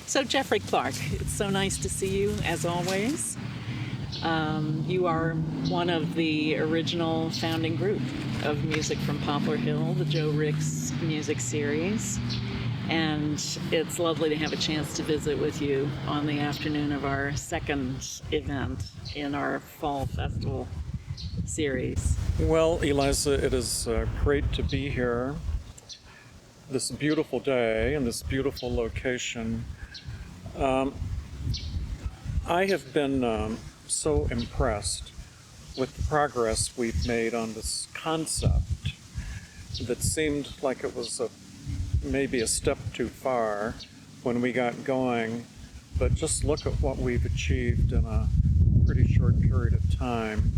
So Jeffrey Clark, it's so nice to see you as always. You are one of the original founding group of music from Poplar Hill, the Joe Ricks music series. And it's lovely to have a chance to visit with you on the afternoon of our second event in our fall festival series. Well, Eliza, it is great to be here this beautiful day in this beautiful location. I have been so impressed with the progress we've made on this concept that seemed like it was maybe a step too far when we got going, but just look at what we've achieved in a pretty short period of time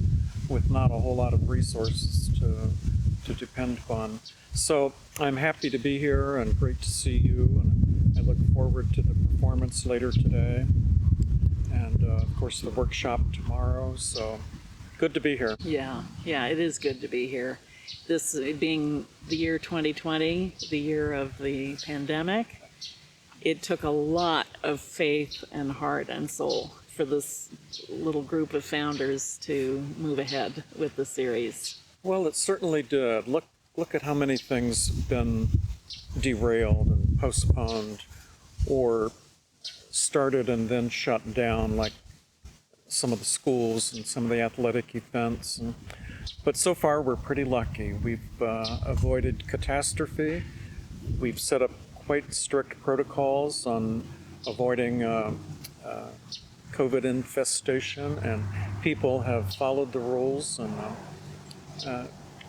with not a whole lot of resources to depend upon. So I'm happy to be here and great to see you, and I look forward to the performance later today and of course the workshop tomorrow. So good to be here. Yeah, it is good to be here. This being the year 2020, the year of the pandemic, it took a lot of faith and heart and soul for this little group of founders to move ahead with the series. Well, it certainly did. Look at how many things have been derailed and postponed or started and then shut down, like some of the schools and some of the athletic events. But so far, we're pretty lucky. We've avoided catastrophe. We've set up quite strict protocols on avoiding COVID infestation, and people have followed the rules, and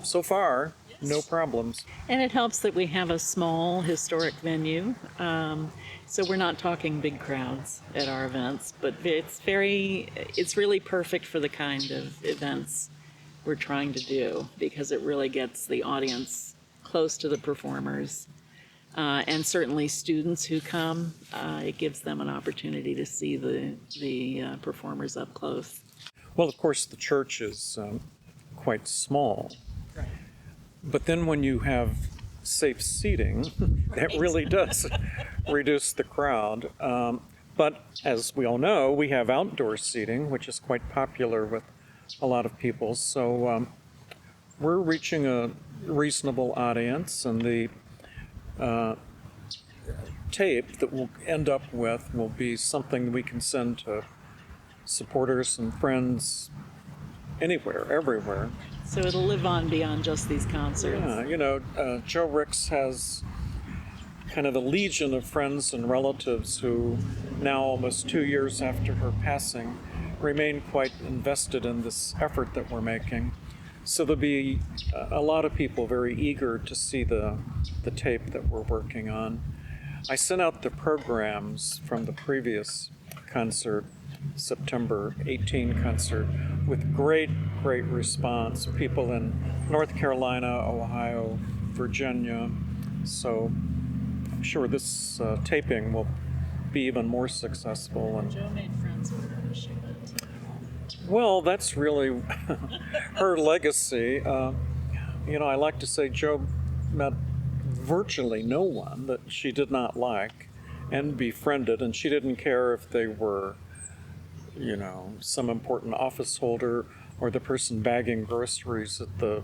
so far, no problems. And it helps that we have a small historic venue, so we're not talking big crowds at our events, but it's really perfect for the kind of events we're trying to do, because it really gets the audience close to the performers, and certainly students who come, it gives them an opportunity to see the performers up close. Well, of course, the church is quite small. Right. But then when you have safe seating, that really does reduce the crowd. But as we all know, we have outdoor seating, which is quite popular with a lot of people. So we're reaching a reasonable audience, and the tape that we'll end up with will be something we can send to supporters and friends anywhere, everywhere. So it'll live on beyond just these concerts. Yeah, Joe Ricks has kind of a legion of friends and relatives who now, almost 2 years after her passing, remain quite invested in this effort that we're making. So there'll be a lot of people very eager to see the tape that we're working on. I sent out the programs from the previous concert, September 18 concert, with great response. People in North Carolina, Ohio, Virginia. So I'm sure this taping will be even more successful. And Joe made friends with her, she went. well, that's really her legacy. I like to say Joe met virtually no one that she did not like and befriended, and she didn't care if they were, some important office holder or the person bagging groceries at the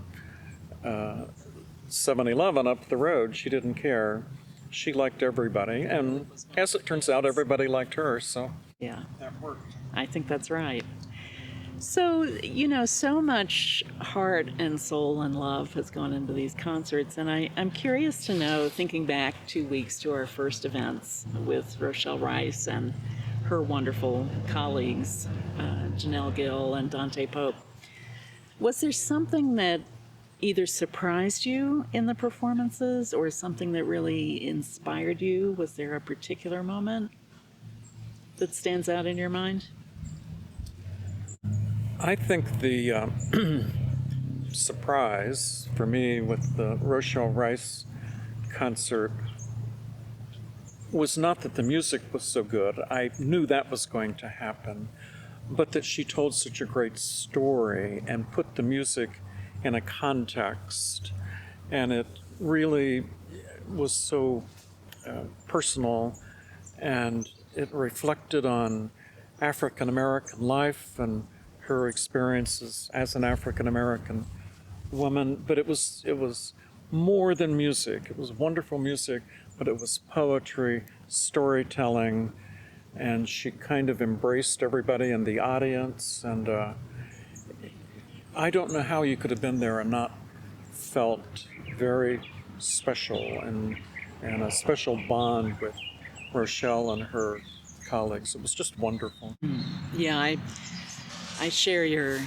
7-Eleven up the road. She didn't care. She liked everybody, and as it turns out, everybody liked her, so Yeah, that worked. I think that's right. So, so much heart and soul and love has gone into these concerts, and I'm curious to know, thinking back 2 weeks to our first events with Rochelle Rice and her wonderful colleagues, Janelle Gill and Dante Pope, was there something that either surprised you in the performances or something that really inspired you? Was there a particular moment that stands out in your mind? I think the surprise for me with the Rochelle Rice concert was not that the music was so good. I knew that was going to happen, but that she told such a great story and put the music in a context, and it really was so personal and it reflected on African American life and her experiences as an African American woman. But it was more than music. It was wonderful music, but it was poetry, storytelling, and she kind of embraced everybody in the audience. And I don't know how you could have been there and not felt very special and a special bond with Rochelle and her colleagues. It was just wonderful. Yeah, I share your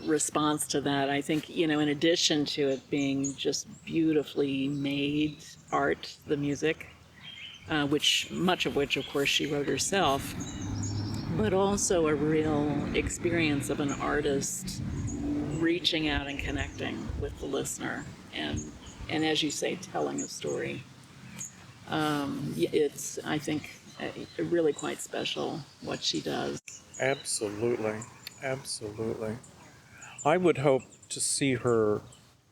response to that. I think, in addition to it being just beautifully made art, the music, which much of which, of course, she wrote herself, but also a real experience of an artist reaching out and connecting with the listener, and as you say, telling a story. It's, I think, really quite special what she does. Absolutely. Absolutely. I would hope to see her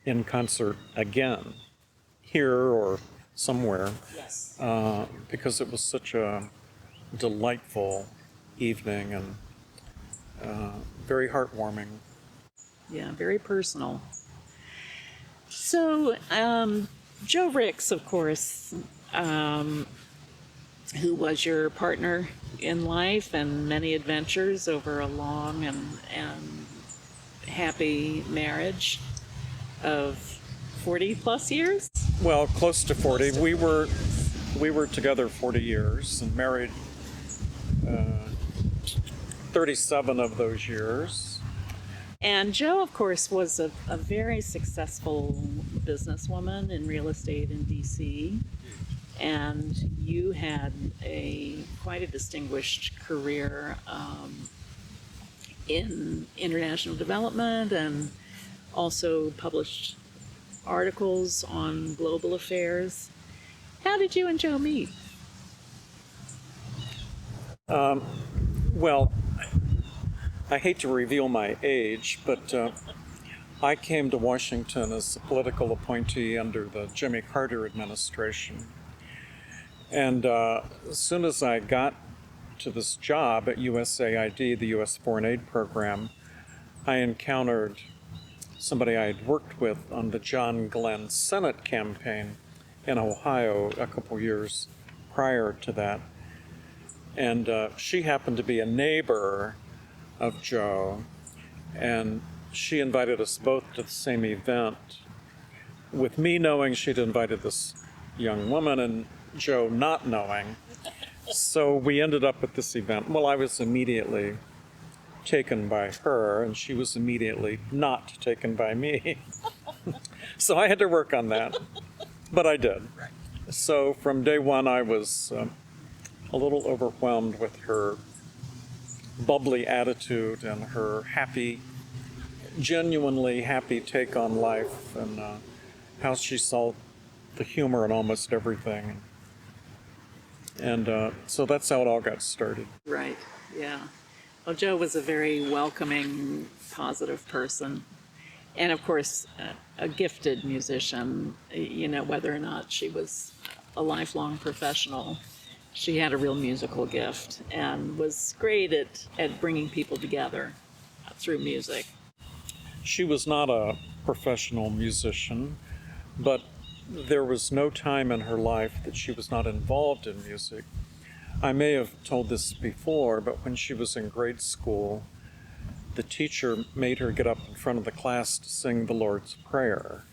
in concert again, here or somewhere, Yes. because it was such a delightful evening and very heartwarming. Yeah, very personal. So, Joe Ricks, of course, who was your partner in life and many adventures over a long and happy marriage of 40 plus years? Well, close to 40. We were together 40 years and married 37 of those years. And Joe, of course, was a very successful businesswoman in real estate in DC. And you had quite a distinguished career in international development and also published articles on global affairs. How did you and Joe meet? Well, I hate to reveal my age, but I came to Washington as a political appointee under the Jimmy Carter administration. And as soon as I got to this job at USAID, the U.S. Foreign Aid Program, I encountered somebody I had worked with on the John Glenn Senate campaign in Ohio a couple years prior to that. And she happened to be a neighbor of Joe, and she invited us both to the same event, with me knowing she'd invited this young woman and Joe not knowing. So we ended up at this event. Well, I was immediately taken by her, and she was immediately not taken by me. So I had to work on that, but I did. So from day one, I was a little overwhelmed with her bubbly attitude and her happy, genuinely happy take on life, and how she saw the humor in almost everything. And so that's how it all got started. Right, yeah. Well, Joe was a very welcoming, positive person. And of course, a gifted musician, whether or not she was a lifelong professional. She had a real musical gift and was great at bringing people together through music. She was not a professional musician, but there was no time in her life that she was not involved in music. I may have told this before, but when she was in grade school, the teacher made her get up in front of the class to sing the Lord's Prayer,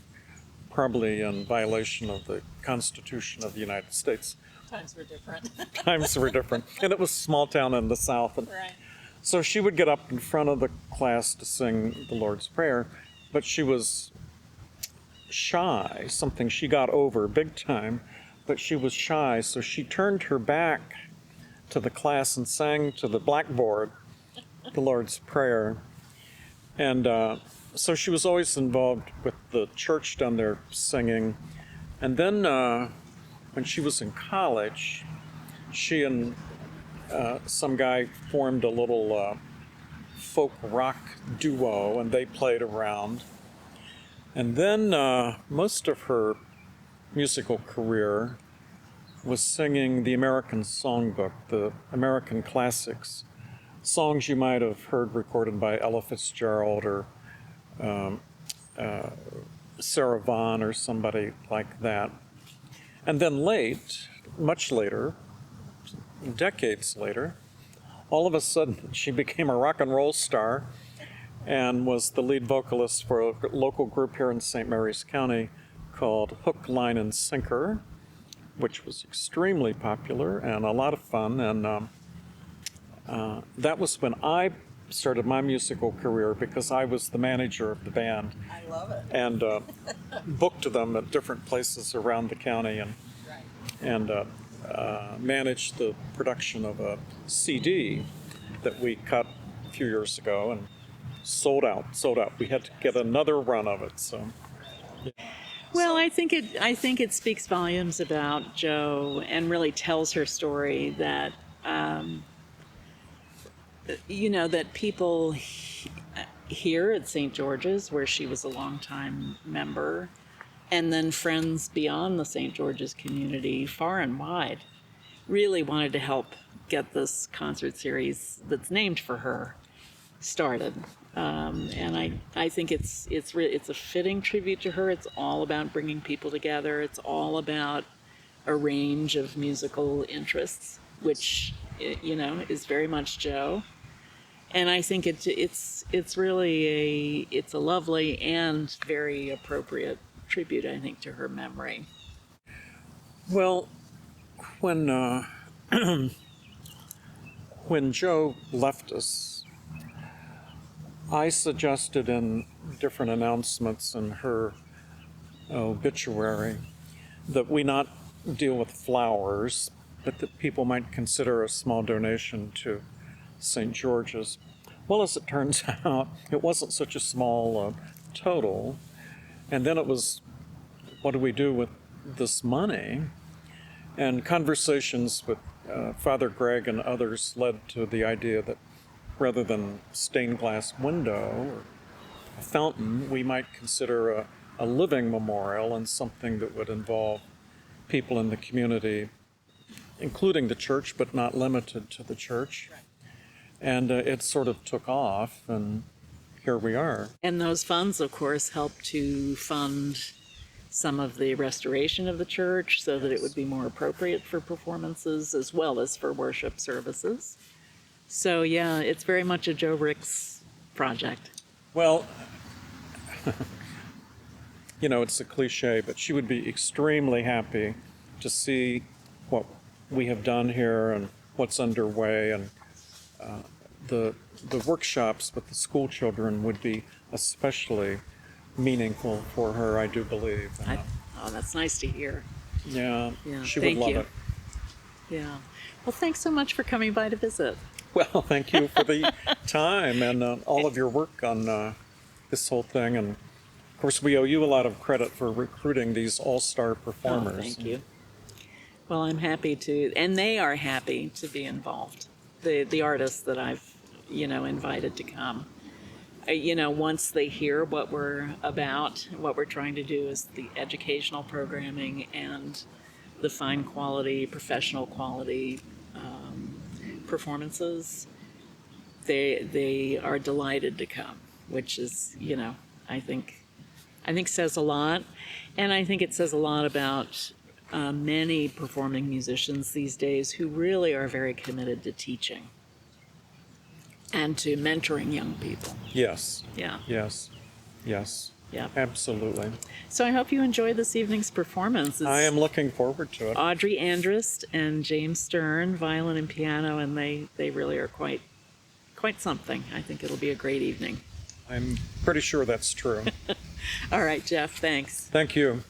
probably in violation of the Constitution of the United States. Times were different. Times were different, and it was a small town in the South. And Right. so she would get up in front of the class to sing the Lord's Prayer, but she was shy, something she got over big time, but she was shy, so she turned her back to the class and sang to the blackboard the Lord's Prayer. And so she was always involved with the church down there singing. And then when she was in college, she and some guy formed a little folk rock duo, and they played around. And then most of her musical career was singing the American Songbook, the American classics, songs you might have heard recorded by Ella Fitzgerald or Sarah Vaughan or somebody like that. And then late, much later, decades later, all of a sudden she became a rock and roll star and was the lead vocalist for a local group here in St. Mary's County called Hook, Line, and Sinker, which was extremely popular and a lot of fun. And that was when I started my musical career, because I was the manager of the band. I love it. And booked them at different places around the county, and managed the production of a CD that we cut a few years ago and sold out. We had to get another run of it. So. Well, I think it speaks volumes about Jo and really tells her story that that people here at St. George's, where she was a longtime member, and then friends beyond the St. George's community, far and wide, really wanted to help get this concert series that's named for her started. And I think it's a fitting tribute to her. It's all about bringing people together. It's all about a range of musical interests, which is very much Jo. And I think it's really a lovely and very appropriate tribute, I think, to her memory. Well, when when Jo left us, I suggested in different announcements in her obituary that we not deal with flowers, but that people might consider a small donation to St. George's. Well, as it turns out, it wasn't such a small total. And then it was, what do we do with this money? And conversations with Father Greg and others led to the idea that rather than stained glass window or a fountain, we might consider a living memorial, and something that would involve people in the community, including the church, but not limited to the church. And it sort of took off, and here we are. And those funds, of course, help to fund some of the restoration of the church so that it would be more appropriate for performances as well as for worship services. So, yeah, it's very much a Jo Ricks project. Well, it's a cliche, but she would be extremely happy to see what we have done here and what's underway. And the workshops with the school children would be especially meaningful for her, I do believe. That's nice to hear. Yeah, she would Thank love you. it. Yeah. Well, thanks so much for coming by to visit. Well, thank you for the time and all of your work on this whole thing. And of course, we owe you a lot of credit for recruiting these all-star performers. Oh, thank you. Well, I'm happy to, and they are happy to be involved. The artists that I've, invited to come. Once they hear what we're about, what we're trying to do is the educational programming and the fine quality, professional quality performances, they are delighted to come, which is, I think says a lot. And I think it says a lot about many performing musicians these days who really are very committed to teaching and to mentoring young people. Yes. Yeah. Yes. Yeah. Absolutely. So I hope you enjoyed this evening's performance. I am looking forward to it. Audrey Andrist and James Stern, violin and piano, and they really are quite something. I think it'll be a great evening. I'm pretty sure that's true. All right, Jeff, thanks. Thank you.